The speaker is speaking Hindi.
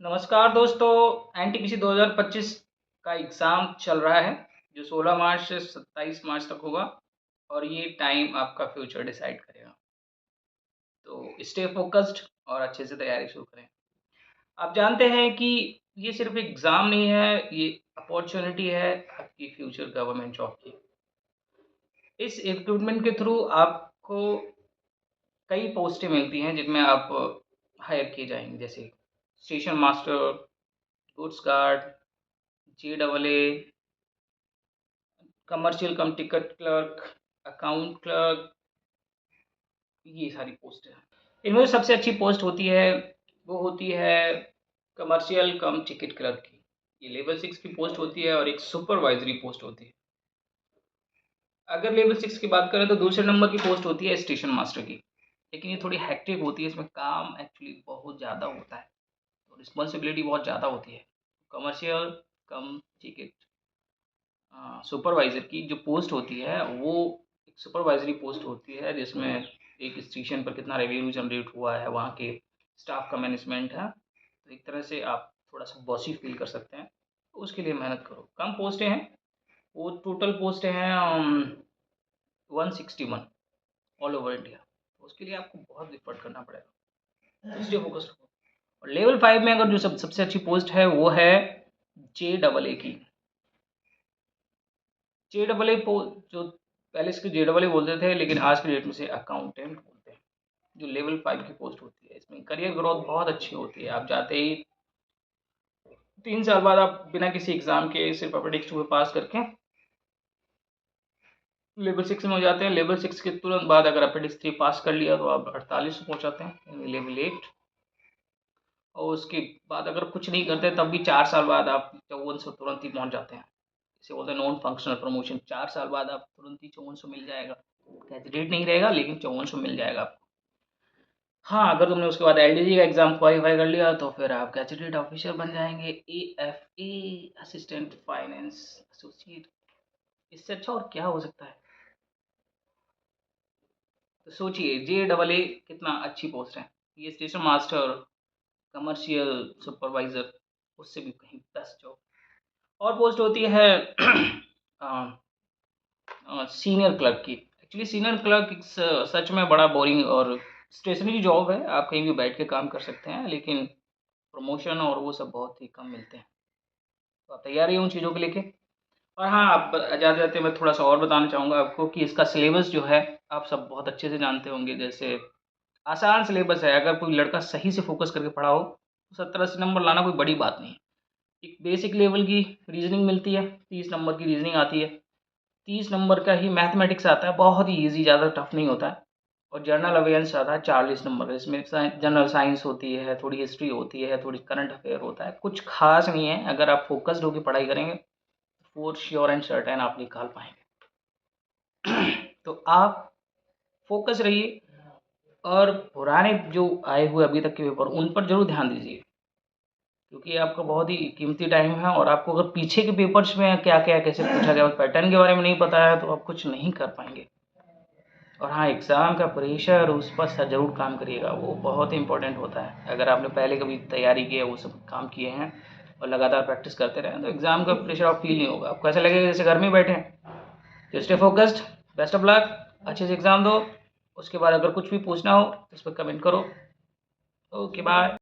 नमस्कार दोस्तों। एनटीपीसी 2025 का एग्ज़ाम चल रहा है जो 16 मार्च से 27 मार्च तक होगा और ये टाइम आपका फ्यूचर डिसाइड करेगा। तो स्टे फोकस्ड और अच्छे से तैयारी शुरू करें। आप जानते हैं कि ये सिर्फ एग्ज़ाम नहीं है, ये अपॉर्च्युनिटी है आपकी फ्यूचर गवर्नमेंट जॉब की। इस रिक्रूटमेंट के थ्रू आपको कई पोस्टें मिलती हैं जिनमें आप हायर किए जाएँगे, जैसे स्टेशन मास्टर, गुड्स गार्ड, जेडबलए, commercial cum ticket clerk, account clerk, ये सारी पोस्ट हैं। इनमें जो सबसे अच्छी पोस्ट होती है वो होती है कमर्शियल कम टिकट क्लर्क की। ये लेवल 6 की पोस्ट होती है और एक सुपरवाइजरी पोस्ट होती है। अगर लेवल 6 की बात करें तो दूसरे नंबर की पोस्ट होती है स्टेशन मास्टर की, लेकिन ये थोड़ी हेक्टिक होती है, इसमें काम एक्चुअली बहुत ज़्यादा होता है, तो रिस्पॉन्सिबिलिटी बहुत ज़्यादा होती है। कमर्शियल कम टिकट सुपरवाइज़र की जो पोस्ट होती है वो एक सुपरवाइजरी पोस्ट होती है जिसमें एक स्टेशन पर कितना रेवेन्यू जनरेट हुआ है, वहाँ के स्टाफ का मैनेजमेंट है। तो एक तरह से आप थोड़ा-सा बॉसी फ़ील कर सकते हैं, तो उसके लिए मेहनत करो। कम पोस्टें हैं, वो टोटल पोस्टें हैं 161 ऑल ओवर इंडिया। तो उसके लिए आपको बहुत एफर्ट करना पड़ेगा, तो इसलिए फ़ोकस रखो। और लेवल 5 में अगर जो सबसे अच्छी पोस्ट है वो है जेडबलए की। जेडबलए पो जो पहले इसको जेडबलए बोलते थे, लेकिन आज की डेट में इसे अकाउंटेंट बोलते हैं, जो लेवल 5 की पोस्ट होती है। इसमें करियर ग्रोथ बहुत अच्छी होती है। आप जाते ही 3 साल बाद आप बिना किसी एग्ज़ाम के सिर्फ अपेंडिक्स 2 पास करके लेवल 6 में हो जाते हैं। लेवल 6 के तुरंत बाद अगर अपेंडिक्स 3 पास कर लिया तो आप 48 पे पहुँच जाते हैं, यानी लेवल 8। और उसके बाद अगर कुछ नहीं करते तब भी 4 साल बाद आप 5400 तुरंत ही पहुँच जाते हैं। इसे बोलते हैं नॉन फंक्शनल प्रमोशन। 4 साल बाद आप तुरंत ही 5400 मिल जाएगा। कैंडिडेट नहीं रहेगा लेकिन 5400 मिल जाएगा आपको। हाँ, अगर तुमने उसके बाद एलडीसी का एग्ज़ाम क्वालीफाई कर लिया तो फिर आप गैजेटेड ऑफिसर बन जाएँगे, एएफए असिस्टेंट फाइनेंस एसोसिएट। इससे अच्छा और क्या हो सकता है? तो सोचिए जेडबलए कितना अच्छी पोस्ट है। ये स्टेशन मास्टर, कमर्शियल सुपरवाइज़र, उससे भी कहीं बेस्ट जॉब। और पोस्ट होती है अ सीनियर क्लर्क की। एक्चुअली सीनियर क्लर्क सच में बड़ा बोरिंग और स्टेशनरी जॉब है। आप कहीं भी बैठ के काम कर सकते हैं, लेकिन प्रमोशन और वो सब बहुत ही कम मिलते हैं। तो आप तैयार रहिए उन चीज़ों को लेके। और हाँ, आप जाते-जाते मैं थोड़ा-सा और बताना चाहूँगा आपको कि इसका सिलेबस जो है, आप सब बहुत अच्छे से जानते होंगे। जैसे आसान सिलेबस है, अगर कोई लड़का सही से फ़ोकस करके पढ़ा हो, तो 70-80 नंबर लाना कोई बड़ी बात नहीं है। एक बेसिक लेवल की रीज़निंग मिलती है, 30 नंबर की रीज़निंग आती है। 30 नंबर का ही मैथमेटिक्स आता है, बहुत ही ईज़ी, ज़्यादा टफ नहीं होता है। और जनरल अवेयरेंस आता है 40 नंबर का, इसमें जनरल साइंस होती है, थोड़ी हिस्ट्री होती है, थोड़ी करंट अफेयर होता है। कुछ ख़ास नहीं है, अगर आप फ़ोकस्ड होके पढ़ाई करेंगे, फॉर श्योर एंड सर्टेन आप निकाल पाएँगे। तो आप फ़ोकस रहिए और पुराने जो आए हुए अभी तक के पेपर, उन पर ज़रूर ध्यान दीजिए। क्योंकि ये आपका बहुत ही कीमती टाइम है और आपको अगर पीछे के पेपर्स में क्या-क्या कैसे पूछा गया, पैटर्न के बारे में नहीं पता है, तो आप कुछ नहीं कर पाएँगे। और हाँ, एग्ज़ाम का प्रेशर उस पर ज़रूर काम करिएगा, वो बहुत इम्पोर्टेंट होता है। अगर आपने पहले कभी तैयारी की है, वो सब काम किए हैं और लगातार प्रैक्टिस करते रहें, तो एग्ज़ाम का प्रेशर आप फ़ील नहीं होगा। आपको ऐसा लगेगा जैसे घर में ही बैठे हैं। तो stay focused, best of luck, अच्छे से एग्ज़ाम दो। उसके बाद अगर कुछ भी पूछना हो, इस पर कमेंट करो। Okay, bye.